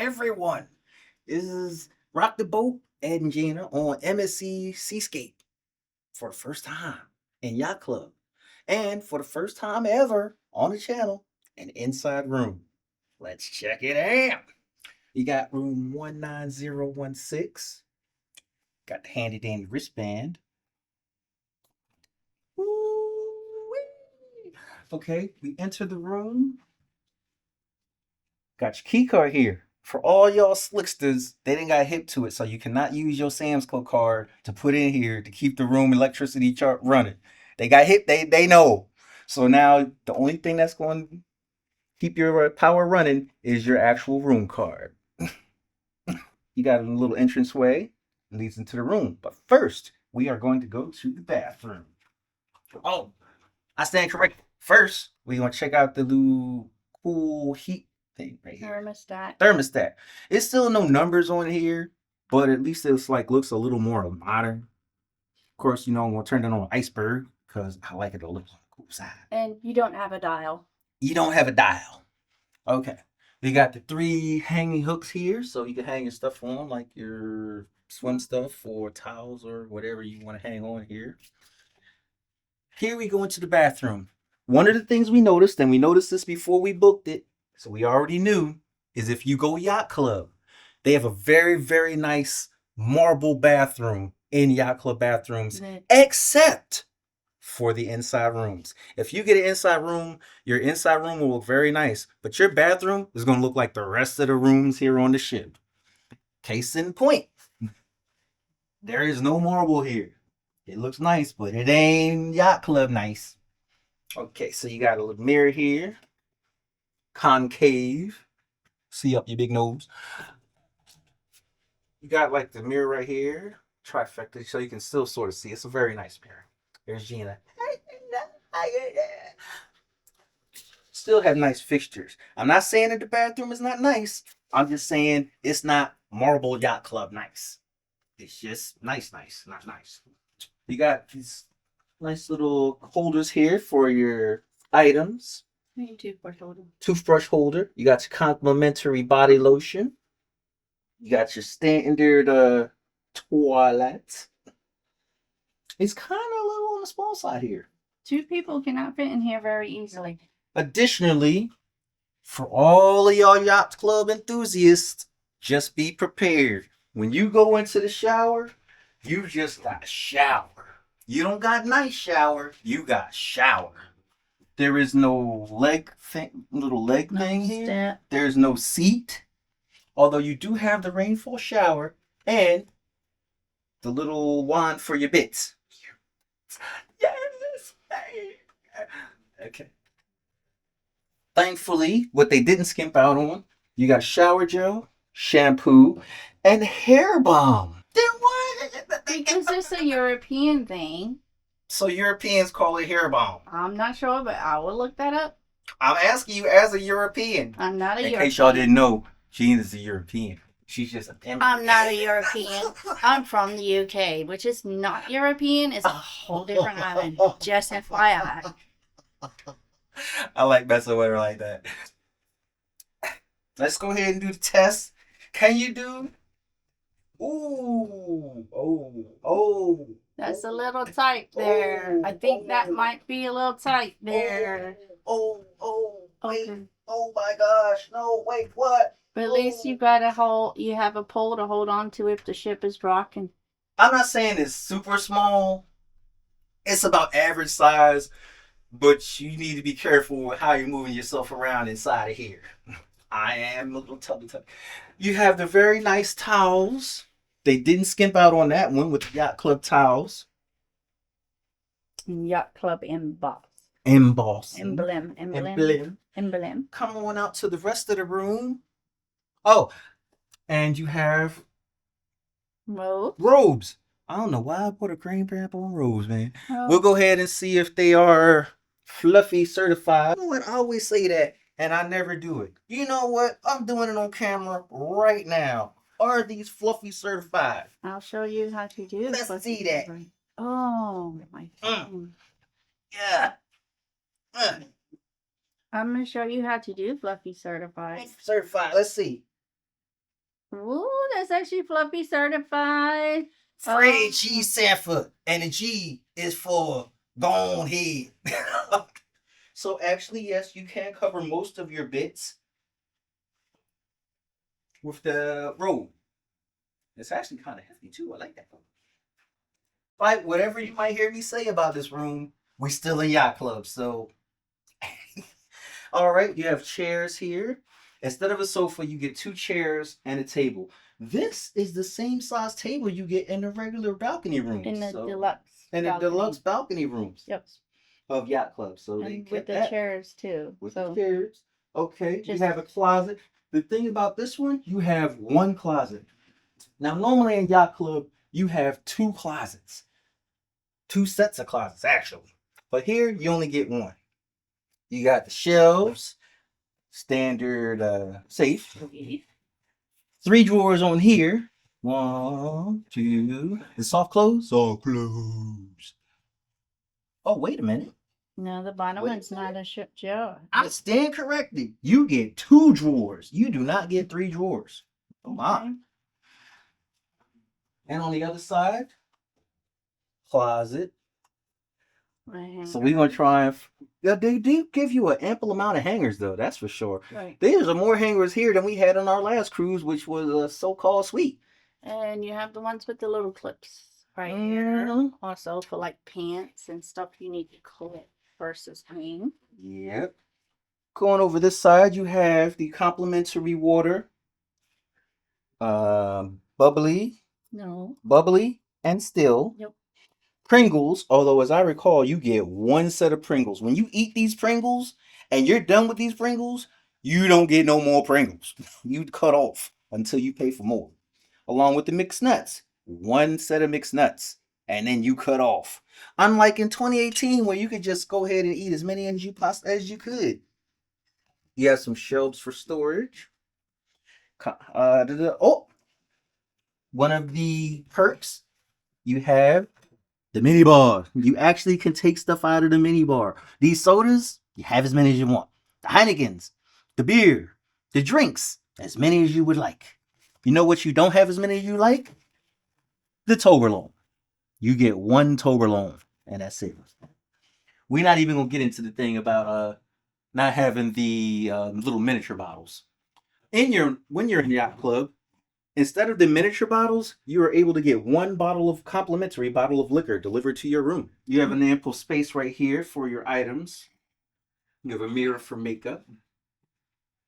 everyone. This is Rock the Boat, Ed and Gina on MSC Seascape for the first time in Yacht Club. And for the first time ever on the channel, an inside room. Let's check it out. You got room 19016. Got the handy dandy wristband. Woo-wee. Okay, we enter the room. Got your key card here. For all y'all slicksters, they didn't got hip to it, so you cannot use your Sam's Club card to put in here to keep the room electricity chart running. They got hip, they know. So now the only thing that's going to keep your power running is your actual room card. You got a little entranceway that leads into the room. But first, we are going to go to the bathroom. Oh, I stand corrected. First, we're going to check out the little cool heat thing right here. Thermostat. It's still no numbers on here, but at least it's like looks a little more modern. Of course, I'm gonna turn it on iceberg because I like it to look on the cool side. And you don't have a dial. You don't have a dial. Okay. We got the 3 hanging hooks here, so you can hang your stuff on, like your swim stuff or towels or whatever you want to hang on here. Here we go into the bathroom. One of the things we noticed, and we noticed this before we booked it, so we already knew, is if you go Yacht Club, they have a very, very nice marble bathroom in Yacht Club bathrooms, except for the inside rooms. If you get an inside room, your inside room will look very nice, but your bathroom is going to look like the rest of the rooms here on the ship. Case in point, there is no marble here. It looks nice, but it ain't Yacht Club nice. Okay, so you got a little mirror here. Concave. See up your big nose. You got like the mirror right here. Trifecta, so you can still sort of see. It's a very nice mirror. There's Gina. Still have nice fixtures. I'm not saying that the bathroom is not nice. I'm just saying it's not Marble Yacht Club nice. It's just nice, not nice. You got these nice little holders here for your items. Toothbrush holder. You got your complimentary body lotion. You got your standard toilet. It's kind of a little on the small side here. 2 people cannot fit in here very easily. Additionally, for all of y'all Yacht Club enthusiasts, just be prepared. When you go into the shower, you just got shower. You don't got nice shower, you got shower. There is no little leg thing here. There's no seat. Although you do have the rainfall shower and the little wand for your bits. Yes! Okay. Thankfully, what they didn't skimp out on, you got shower gel, shampoo, and hair balm. Then what? Because it's a European thing. So Europeans call it hair balm. I'm not sure, but I will look that up. I'm asking you as a European. I'm not a European. In case y'all didn't know, Gina's a European. She's just an immigrant. I'm not a European. I'm from the UK, which is not European. It's a whole different island. Just FYI. I like messing with her like that. Let's go ahead and do the test. Can you do? Ooh, oh. That's a little tight there. I think that might be a little tight there. Wait. Okay. Oh my gosh. No, wait, what? But at least you got you have a pole to hold on to if the ship is rocking. I'm not saying it's super small. It's about average size, but you need to be careful with how you're moving yourself around inside of here. I am a little tubby. You have the very nice towels. They didn't skimp out on that one with the Yacht Club towels. Yacht Club emboss. Emblem. Come on out to the rest of the room. Oh, and you have robes. I don't know why I put a cream wrap on robes, man. Oh. We'll go ahead and see if they are fluffy certified. You know what? I always say that, and I never do it. You know what? I'm doing it on camera right now. Are these fluffy certified? I'll show you how to do it. Let's see that. Oh, my phone. Yeah. I'm going to show you how to do fluffy certified. Certified. Let's see. Ooh, that's actually Fluffy certified. Fred G. Sanford, and the G is for gone head. So actually, yes, you can cover most of your bits with the robe. It's actually kind of hefty too. I like that. Like whatever you might hear me say about this room, we still in yacht club. So, all right, you have chairs here. Instead of a sofa, you get two chairs and a table. This is the same size table you get in the regular balcony rooms. In the so, deluxe. in the balcony. deluxe balcony rooms. Yep. Of yacht club. So they And kept with the that chairs too. with so the chairs. Okay, you just have a closet. The thing about this one, you have one closet. Now, normally in yacht club, you have two closets, two sets of closets actually. But here, you only get one. You got the shelves, standard safe. Three drawers on here. One, two. The soft close. Soft close. Oh, wait a minute. no, the bottom Wait. one's not a jar. I stand corrected. You get two drawers. You do not get three drawers. Oh my. Okay. And on the other side, closet. Right. So we're gonna try and yeah, they do give you an ample amount of hangers though, that's for sure. Right. There's more hangers here than we had on our last cruise, which was a so-called suite. And you have the ones with the little clips right Mhm. here. Also for like pants and stuff you need to clip versus hang. Yep. Going over this side, you have the complimentary water. Bubbly, No. and still. Yep. Pringles, although as I recall, you get one set of Pringles. When you eat these Pringles and you're done with these Pringles, you don't get no more Pringles. You cut off until you pay for more. Along with the mixed nuts, one set of mixed nuts, and then you cut off. Unlike in 2018, where you could just go ahead and eat as many as you could. You have some shelves for storage. Oh, one of the perks you have the mini bar. You actually can take stuff out of the mini bar. These sodas, you have as many as you want. The Heinekens, the beer, the drinks, as many as you would like. You know what you don't have as many as you like? The Toblerone. You get one Toblerone, and that's it. We're not even gonna get into the thing about not having the little miniature bottles. When you're in yacht club, instead of the miniature bottles, you are able to get one complimentary bottle of liquor delivered to your room. You have an ample space right here for your items. You have a mirror for makeup.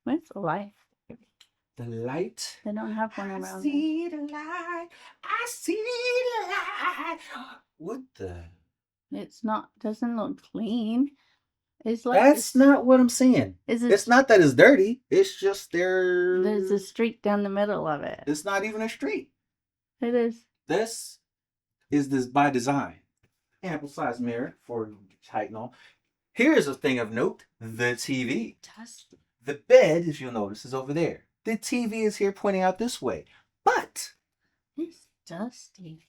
Where's the light? The light. They don't have one around. I see the light. I see the light. What the? It's not. Doesn't look clean. It's like That's not what I'm saying. It's not that it's dirty. It's just there's a streak down the middle of it. It's not even a streak. It is. This is by design. Ample size mirror for height and all. Here's a thing of note: the TV. Dusty. The bed, as you'll notice, is over there. The TV is here pointing out this way. But it's dusty.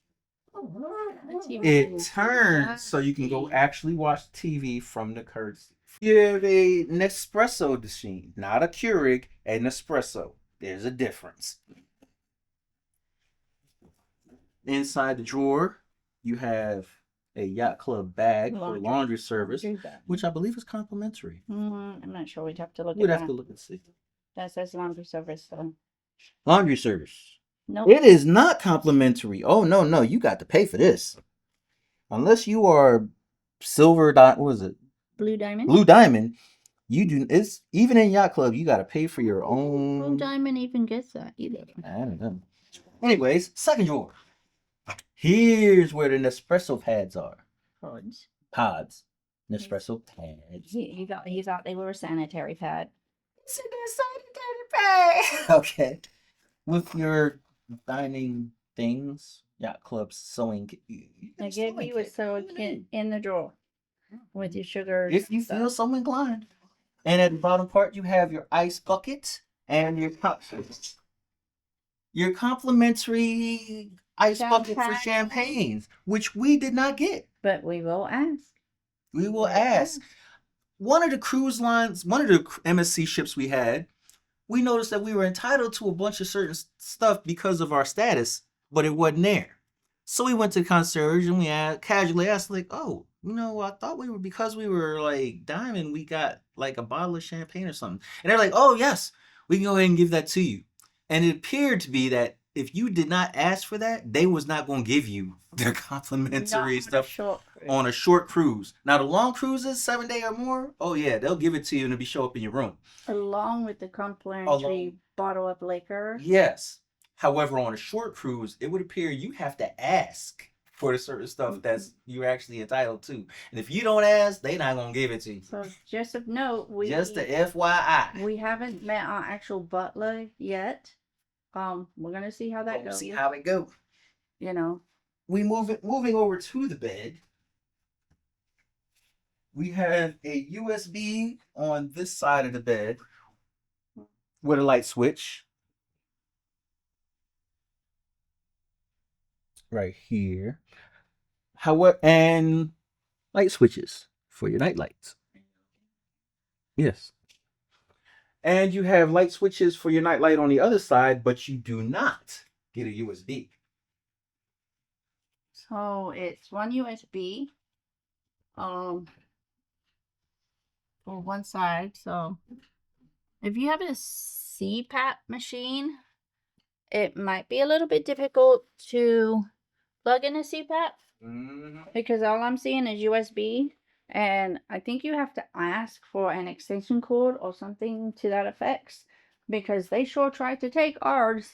It turns so you can go actually watch TV from the curtains. You have a Nespresso machine, not a Keurig, a Nespresso. There's a difference. Inside the drawer, you have a yacht club bag for laundry service, which I believe is complimentary. I'm not sure. We'd have to look. We'd have to look and see. That says laundry service, though. Laundry service. Nope. It is not complimentary. Oh no, you got to pay for this. Unless you are silver dot, what is it? Blue Diamond. Blue Diamond. You do. It's even in yacht club. You got to pay for your own. Blue Diamond even gets that either. I don't know. Anyways, second drawer. Here's where the Nespresso pads are. Pods. Nespresso pads. He thought they were a sanitary pad. It's a sanitary pad. Okay. With your dining things, yacht club sewing. I give you a sewing kit in the drawer with your sugar. If you feel so inclined. And at the bottom part, you have your ice bucket and your complimentary ice bucket for champagnes, which we did not get. But we will ask. We will ask. One of the cruise lines, one of the MSC ships we had we noticed that we were entitled to a bunch of certain stuff because of our status, but it wasn't there. So we went to the concierge and we casually asked, like, "Oh, I thought we were because we were like diamond, we got like a bottle of champagne or something." And they're like, "Oh yes, we can go ahead and give that to you." And it appeared to be that if you did not ask for that, they was not going to give you their Not complimentary on a stuff short on a cruise. short cruise. Now the long cruises, 7 day or more, oh yeah, they'll give it to you and it'll be show up in your room. Along with the Along, complimentary bottle of liquor. yes. However, on a short cruise, it would appear you have to ask for the certain stuff that's you're actually entitled to. And if you don't ask, they not gonna give it to you. So just of note, Just the FYI. we haven't met our actual butler yet. We're gonna see how that We'll goes. see how it go. You know, We moving over to the bed. We have a USB on this side of the bed with a light switch right here. However, and light switches for your night lights. Yes. And you have light switches for your night light on the other side, but you do not get a USB. so it's one USB, um, for one side. So if you have a CPAP machine, it might be a little bit difficult to plug in a CPAP because all I'm seeing is USB. And I think you have to ask for an extension cord or something to that effect because they sure tried to take ours.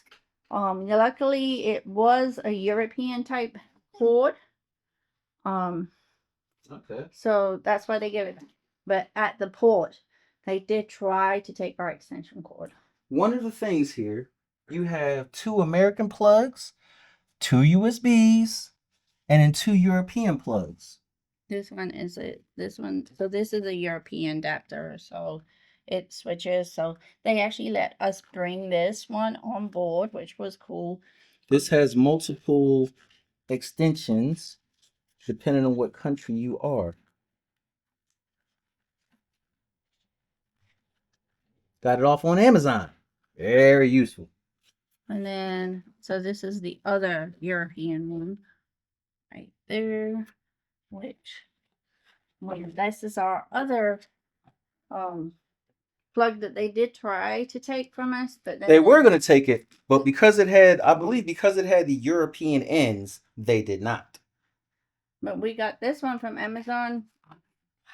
Luckily it was a European type cord. Okay. So that's why they give it. But at the port, they did try to take our extension cord. One of the things here, you have two American plugs, two USBs, and then two European plugs. This one is it. This one. So this is a European adapter. So it switches. So they actually let us bring this one on board, which was cool. This has multiple extensions depending on what country you are. Got it off on Amazon. Very useful. And then, so this is the other European one right there, which, well, this is our other plug that they did try to take from us, but they were going to take it, but because it had, I believe, because it had the European ends, they did not. But we got this one from Amazon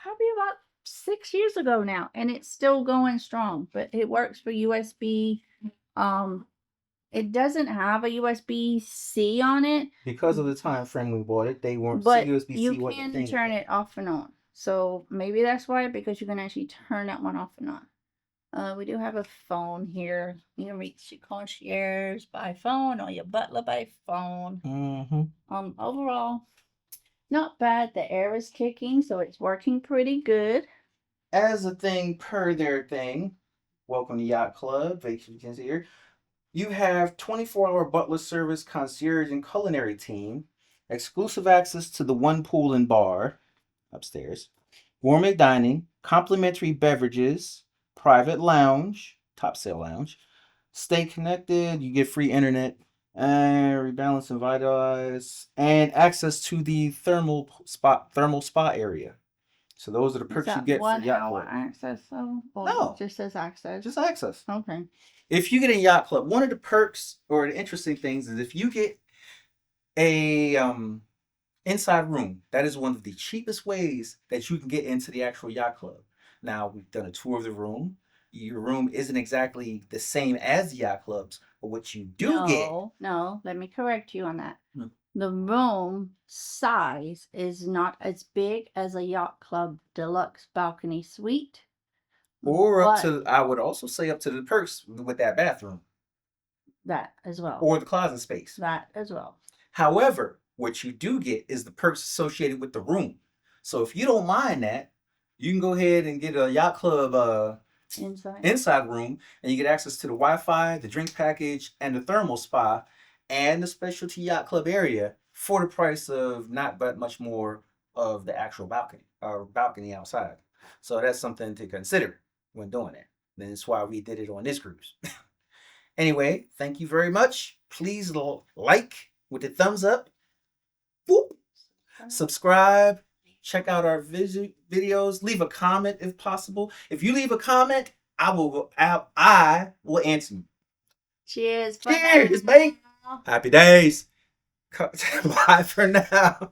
probably about 6 years ago now, and it's still going strong. But it works for USB. It doesn't have a USB-C on it because of the time frame we bought it. They weren't. But USB-C you can turn it off and on. So maybe that's why, because you can actually turn that one off and on. We do have a phone here. You can reach your concierge by phone or your butler by phone. Overall, not bad. The air is kicking, so it's working pretty good. As a thing per their thing, welcome to Yacht Club, vacations here. You have 24-hour butler service, concierge, and culinary team, exclusive access to the one pool and bar upstairs, gourmet dining, complimentary beverages, private lounge, top sail lounge. Stay connected. You get free internet and rebalance and vitalize, and access to the thermal spa area. So those are the perks you get for Yacht Club. Access though? Or No, just says access. just access. Okay. If you get a Yacht Club, one of the perks or the interesting things is if you get a inside room, that is one of the cheapest ways that you can get into the actual Yacht Club. Now, we've done a tour of the room. Your room isn't exactly the same as the Yacht Club's, but what you do get. No, let me correct you on that. Hmm. The room size is not as big as a Yacht Club Deluxe balcony suite. Or up to, I would also say up to the perks with that bathroom. That as well. Or the closet space. That as well. However, what you do get is the perks associated with the room. So if you don't mind that, you can go ahead and get a Yacht Club inside room, and you get access to the Wi-Fi, the drink package, and the thermal spa, and the specialty Yacht Club area for the price of not but much more of the actual balcony or balcony outside. So that's something to consider when doing it. That's why we did it on this cruise. Anyway, thank you very much. Please like with the thumbs up. Whoop. Subscribe. Check out our videos. Leave a comment if possible. If you leave a comment, I will answer you. Cheers. Cheers, mate. Happy days. Bye for now.